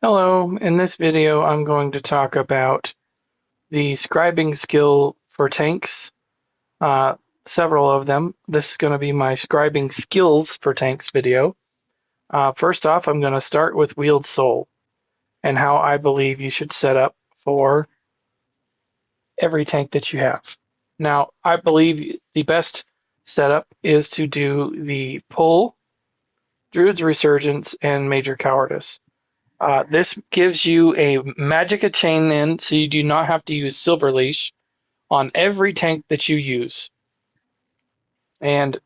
Hello, in this video I'm going to talk about the scribing skill for tanks, uh, several of them. This is going to be my scribing skills for tanks video. First off, I'm going to start with Wield Soul and how I believe you should set up for every tank that you have. Now, I believe the best setup is to do the pull, Druid's Resurgence, and Major Cowardice. This gives you a Magicka chain in, so you do not have to use Silver Leash on every tank that you use. And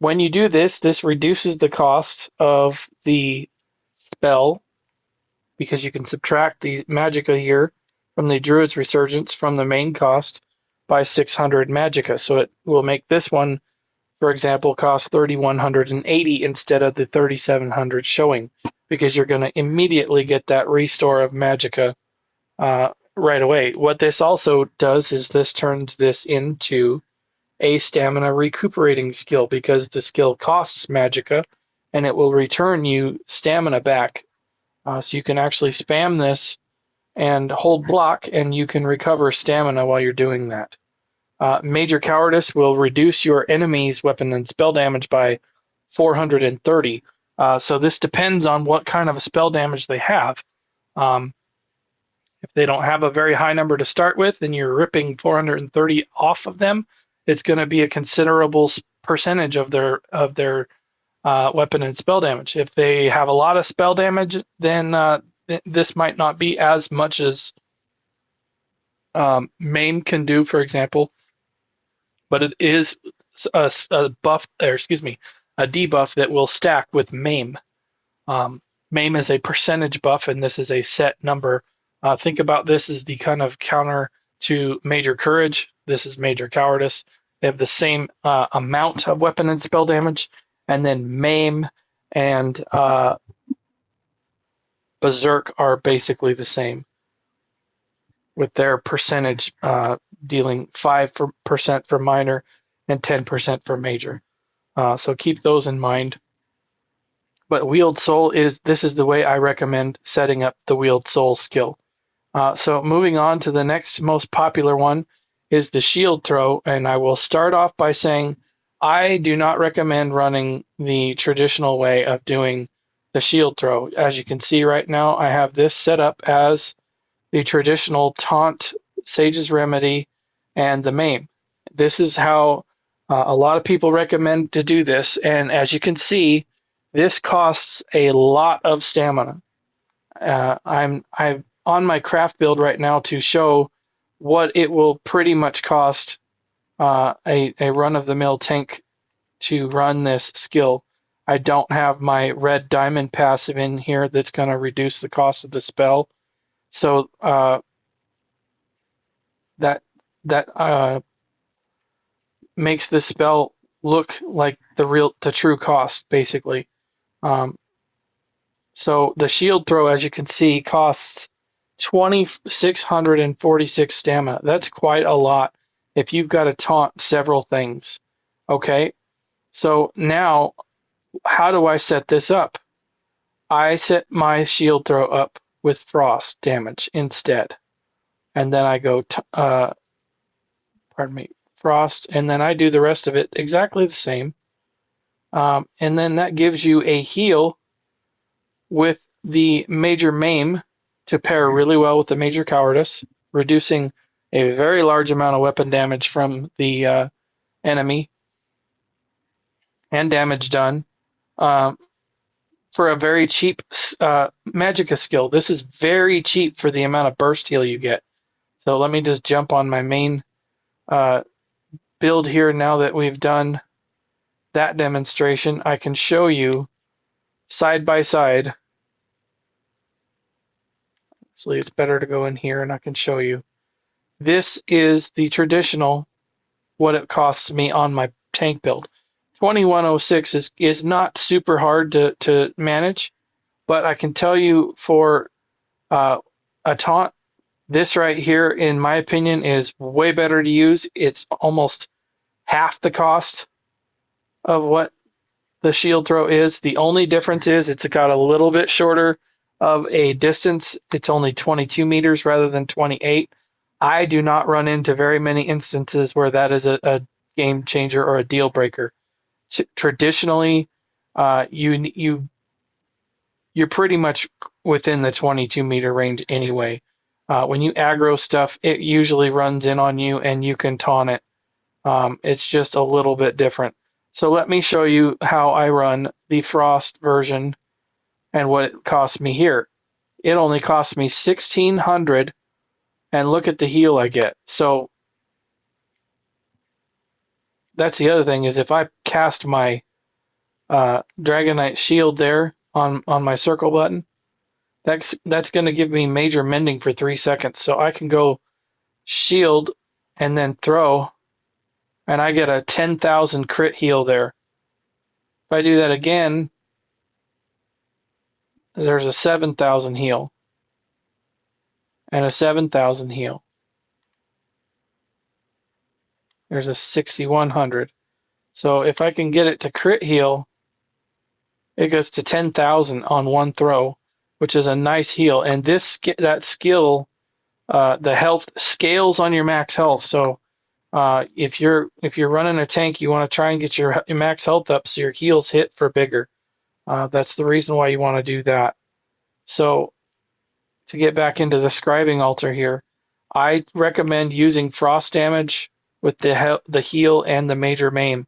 when you do this, this reduces the cost of the spell because you can subtract the Magicka here from the Druid's Resurgence from the main cost by 600 Magicka. So it will make this one, for example, cost 3,180 instead of the 3,700 showing, because you're going to immediately get that restore of Magicka right away. What this also does is this turns this into a stamina recuperating skill because the skill costs Magicka and it will return you stamina back. So you can actually spam this and hold block and you can recover stamina while you're doing that. Major Cowardice will reduce your enemy's weapon and spell damage by 430. So this depends on what kind of spell damage they have. If they don't have a very high number to start with and you're ripping 430 off of them, it's going to be a considerable percentage of their weapon and spell damage. If they have a lot of spell damage, then this might not be as much as Maim can do, for example, but it is a buff, or excuse me, a debuff that will stack with Maim. Maim is a percentage buff, and this is a set number. Think about this as the kind of counter to Major Courage. This is Major Cowardice. They have the same amount of weapon and spell damage, and then Maim and Berserk are basically the same, with their percentage dealing 5% for minor and 10% for major. So keep those in mind. But Wield Soul is the way I recommend setting up the Wield Soul skill. So moving on to the next most popular one is the shield throw, and I will start off by saying I do not recommend running the traditional way of doing the shield throw. As you can see right now, I have this set up as the traditional Taunt, Sage's Remedy, and the Maim. This is how a lot of people recommend to do this, and as you can see, this costs a lot of stamina. I'm on my craft build right now to show what it will pretty much cost a run-of-the-mill tank to run this skill. I don't have my red diamond passive in here that's going to reduce the cost of the spell. So that makes this spell look like the true cost, basically. So the shield throw, as you can see, costs 2,646 stamina. That's quite a lot if you've got to taunt several things. Okay, so now how do I set this up? I set my shield throw up with frost damage instead, and then I go frost, and then I do the rest of it exactly the same. And then that gives you a heal with the Major Maim to pair really well with the Major Cowardice, reducing a very large amount of weapon damage from the enemy and damage done for a very cheap Magicka skill. This is very cheap for the amount of burst heal you get. So let me just jump on my main build here now that we've done that demonstration. I can show you side by side. Actually, it's better to go in here and I can show you. This is the traditional, what it costs me on my tank build. 2106 is not super hard to manage, but I can tell you for a taunt, this right here, in my opinion, is way better to use. It's almost half the cost of what the shield throw is. The only difference is it's got a little bit shorter of a distance, it's only 22 meters rather than 28. I do not run into very many instances where that is a game changer or a deal breaker. Traditionally, you're pretty much within the 22 meter range anyway. When you aggro stuff, it usually runs in on you and you can taunt it. It's just a little bit different. So let me show you how I run the Frost version and what it costs me here. It only costs me 1,600, and look at the heal I get. So that's the other thing, is if I cast my Dragonite Shield there on my circle button, that's going to give me major mending for 3 seconds. So I can go shield and then throw, and I get a 10,000 crit heal there. If I do that again, there's a 7,000 heal and a 7,000 heal. There's a 6,100. So if I can get it to crit heal, it goes to 10,000 on one throw, which is a nice heal. And that skill, the health scales on your max health. So if you're running a tank, you want to try and get your max health up so your heals hit for bigger. That's the reason why you want to do that. So to get back into the scribing altar here, I recommend using frost damage with the heal and the major maim.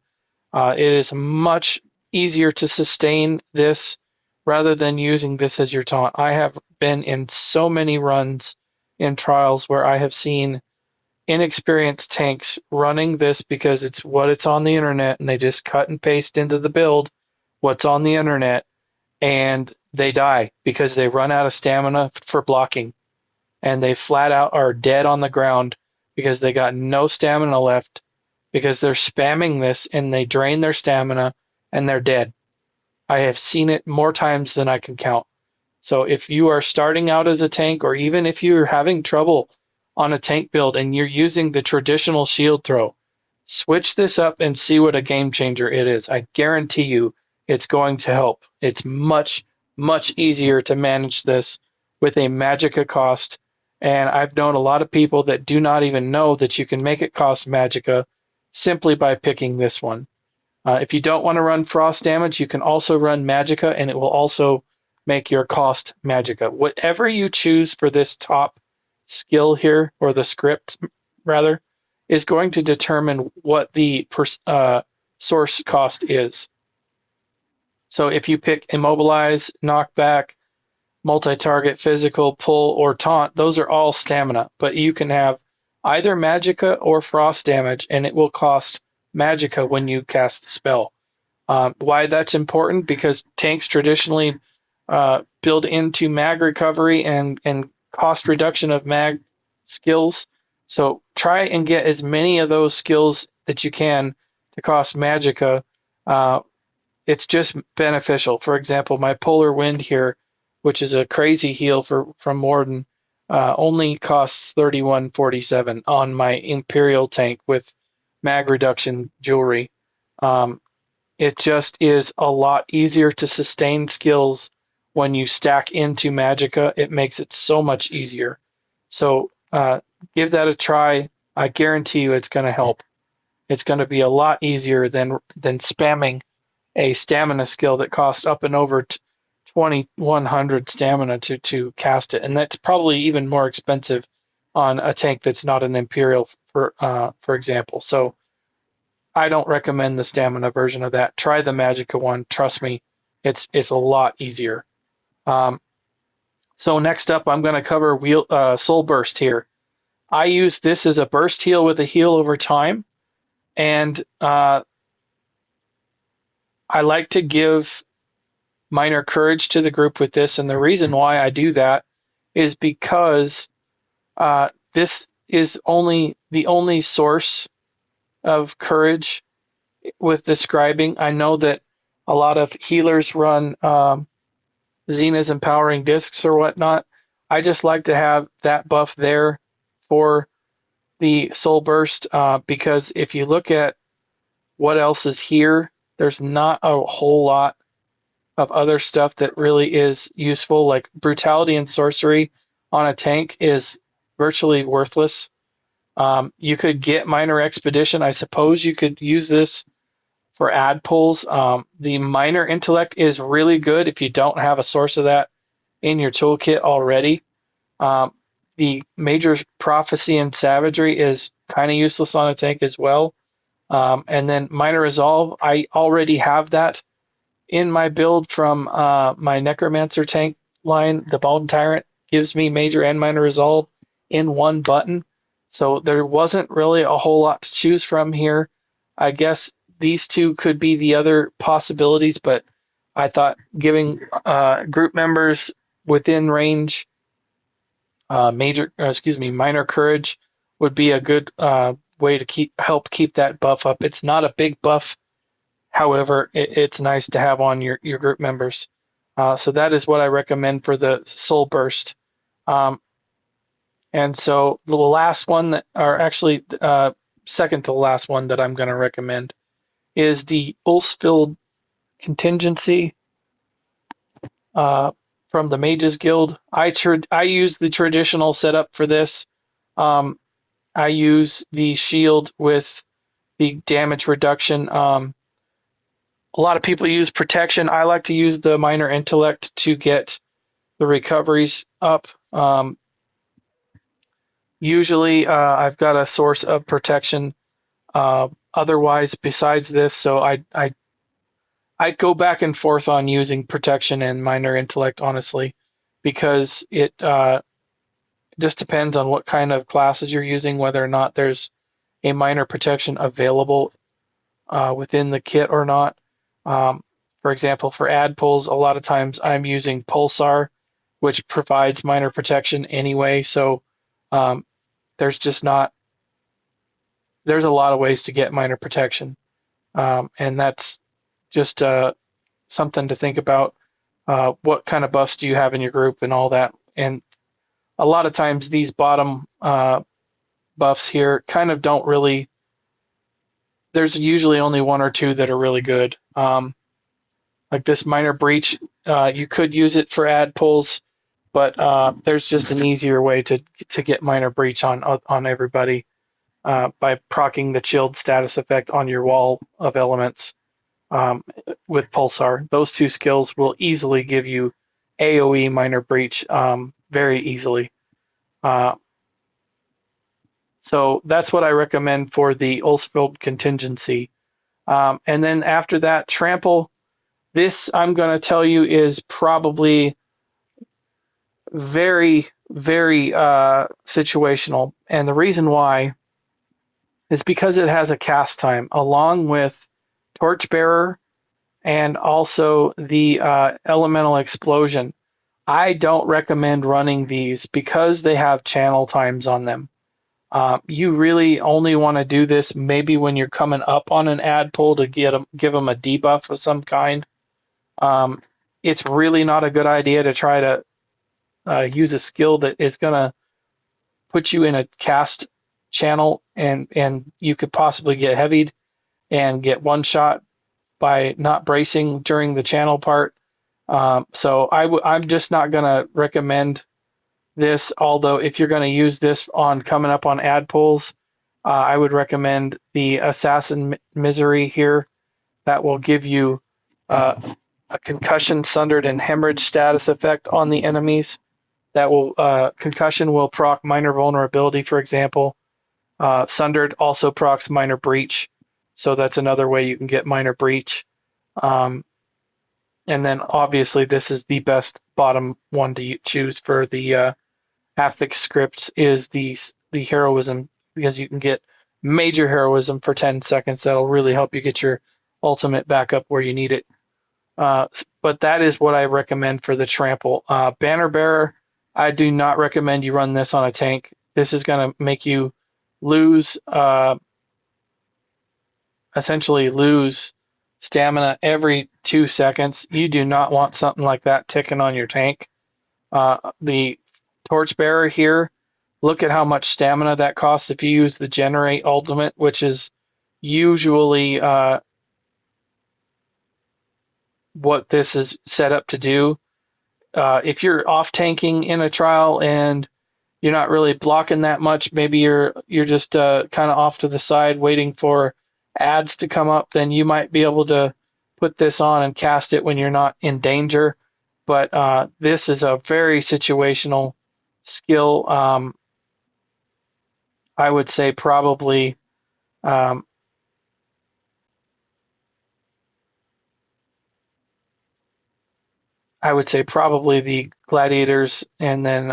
It is much easier to sustain this rather than using this as your taunt. I have been in so many runs in trials where I have seen inexperienced tanks running this because it's on the internet, and they just cut and paste into the build what's on the internet, and they die because they run out of stamina for blocking, and they flat out are dead on the ground because they got no stamina left because they're spamming this and they drain their stamina and they're dead. I have seen it more times than I can count. So if you are starting out as a tank, or even if you're having trouble on a tank build and you're using the traditional shield throw, switch this up and see what a game changer it is. I guarantee you it's going to help. It's much, much easier to manage this with a Magicka cost. And I've known a lot of people that do not even know that you can make it cost Magicka simply by picking this one. If you don't want to run frost damage, you can also run Magicka, and it will also make your cost Magicka. Whatever you choose for this top skill here, or the script rather, is going to determine what the source cost is. So if you pick Immobilize, Knockback, Multi-Target, Physical, Pull, or Taunt, those are all stamina, but you can have either Magicka or Frost damage, and it will cost Magicka when you cast the spell. Why that's important? Because tanks traditionally build into mag recovery and cost reduction of mag skills. So try and get as many of those skills that you can to cost Magicka. It's just beneficial. For example, my Polar Wind here, which is a crazy heal from Morden, only costs 3147 on my Imperial tank with mag reduction jewelry. It just is a lot easier to sustain skills when you stack into Magicka. It makes it so much easier. So give that a try. I guarantee you it's going to help. It's going to be a lot easier than spamming a stamina skill that costs up and over 2,100 stamina to cast it, and that's probably even more expensive on a tank that's not an Imperial, for example. So I don't recommend the stamina version of that. Try the Magicka one. Trust me, it's a lot easier. So next up, I'm going to cover Soul Burst here. I use this as a burst heal with a heal over time, and I like to give minor courage to the group with this, and the reason why I do that is because this is the only source of courage with the scribing. I know that a lot of healers run Xena's empowering discs or whatnot. I just like to have that buff there for the Soul Burst, because if you look at what else is here, there's not a whole lot of other stuff that really is useful, like brutality and sorcery on a tank is virtually worthless. You could get minor expedition. I suppose you could use this for ad pulls. The minor intellect is really good if you don't have a source of that in your toolkit already. Um, the major prophecy and savagery is kind of useless on a tank as well. And then minor resolve, I already have that in my build from my necromancer tank line. The bone tyrant gives me major and minor resolve in one button, so there wasn't really a whole lot to choose from here. I guess these two could be the other possibilities, but I thought giving group members within range minor courage would be a good way to help keep that buff up. It's not a big buff, however, it's nice to have on your group members. So that is what I recommend for the Soul Burst. Um, and so the last one that, or actually second to the last one that I'm going to recommend is the Ulfsild Contingency uh, from the Mages Guild. I use the traditional setup for this. Um, I use the shield with the damage reduction. A lot of people use protection. I like to use the minor intellect to get the recoveries up. Usually, I've got a source of protection. Otherwise, besides this, so I go back and forth on using protection and minor intellect, honestly, because it just depends on what kind of classes you're using, whether or not there's a minor protection available within the kit or not. Um, for example, for ad pulls, a lot of times I'm using Pulsar, which provides minor protection anyway. So um, there's just not there's a lot of ways to get minor protection, and that's just something to think about. What kind of buffs do you have in your group and all that? And a lot of times these bottom buffs here kind of don't really. There's usually only one or two that are really good. Like this minor breach, you could use it for ad pulls, but there's just an easier way to get minor breach on everybody by proccing the chilled status effect on your wall of elements with Pulsar. Those two skills will easily give you AoE minor breach very easily. Uh, so that's what I recommend for the Ulfsild Contingency. And then after that, Trample. This I'm going to tell you is probably very, very situational. And the reason why is because it has a cast time along with Torchbearer and also the Elemental Explosion. I don't recommend running these because they have channel times on them. You really only want to do this maybe when you're coming up on an ad pull to give them a debuff of some kind. Um, it's really not a good idea to try to use a skill that is going to put you in a cast channel, and you could possibly get heavied and get one shot by not bracing during the channel part. So I'm just not going to recommend this. Although if you're going to use this on coming up on ad pulls, I would recommend the Assassin Misery here. That will give you a concussion, sundered, and hemorrhage status effect on the enemies. That will concussion will proc minor vulnerability, for example. Sundered also procs minor breach, so that's another way you can get minor breach. Um, and then obviously this is the best bottom one to choose for the affix scripts is the heroism, because you can get major heroism for 10 seconds. That'll really help you get your ultimate back up where you need it. But that is what I recommend for the Trample. Banner Bearer, I do not recommend you run this on a tank. This is going to make you lose, essentially lose stamina every 2 seconds. You do not want something like that ticking on your tank. The Torchbearer here, look at how much stamina that costs if you use the Generate Ultimate, which is usually what this is set up to do. If you're off tanking in a trial and you're not really blocking that much, maybe you're just kind of off to the side waiting for ads to come up, then you might be able to put this on and cast it when you're not in danger. But this is a very situational skill. I would say probably um, the gladiators, and then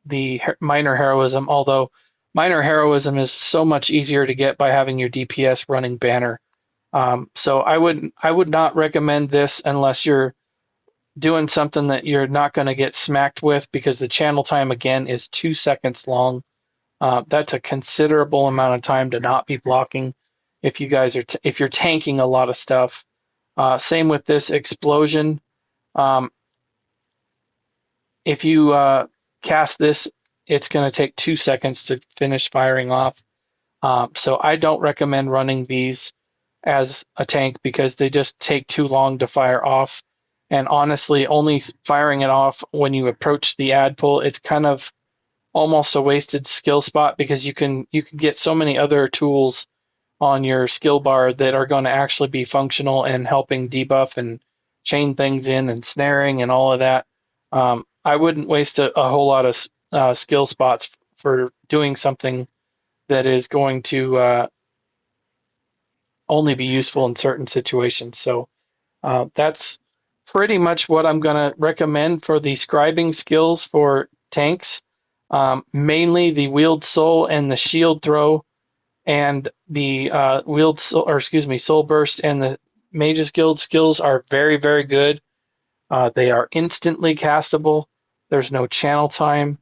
the minor heroism. Although minor heroism is so much easier to get by having your DPS running banner. So I would not recommend this unless you're doing something that you're not going to get smacked with, because the channel time again is 2 seconds long. That's a considerable amount of time to not be blocking if you guys are if you're tanking a lot of stuff. Same with this explosion. Um, if you cast this, it's going to take 2 seconds to finish firing off. So I don't recommend running these as a tank because they just take too long to fire off. And honestly, only firing it off when you approach the ad pull, it's kind of almost a wasted skill spot, because you can get so many other tools on your skill bar that are going to actually be functional and helping debuff and chain things in and snaring and all of that. I wouldn't waste a whole lot of skill spots for doing something that is going to only be useful in certain situations. So that's pretty much what I'm going to recommend for the scribing skills for tanks. Mainly the Wield Soul and the Shield Throw, and the Wield Soul, or excuse me, Soul Burst and the Mage's Guild skills are very, very good. They are instantly castable. There's no channel time.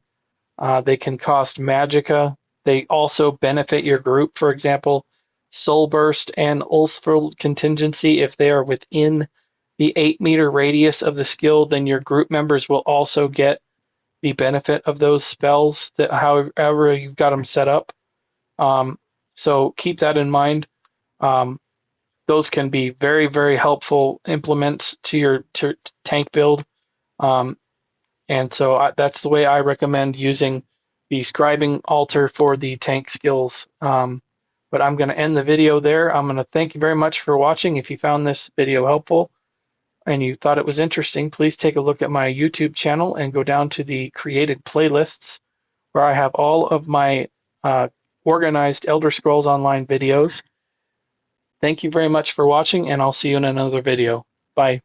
They can cost Magicka. They also benefit your group. For example, Soul Burst and Ulfsild Contingency, if they are within the 8-meter radius of the skill, then your group members will also get the benefit of those spells, that however you've got them set up. So keep that in mind. Um, those can be very, very helpful implements to your tank build. Um, and so that's the way I recommend using the scribing altar for the tank skills. But I'm going to end the video there. I'm going to thank you very much for watching. If you found this video helpful and you thought it was interesting, please take a look at my YouTube channel and go down to the created playlists, where I have all of my organized Elder Scrolls Online videos. Thank you very much for watching, and I'll see you in another video. Bye.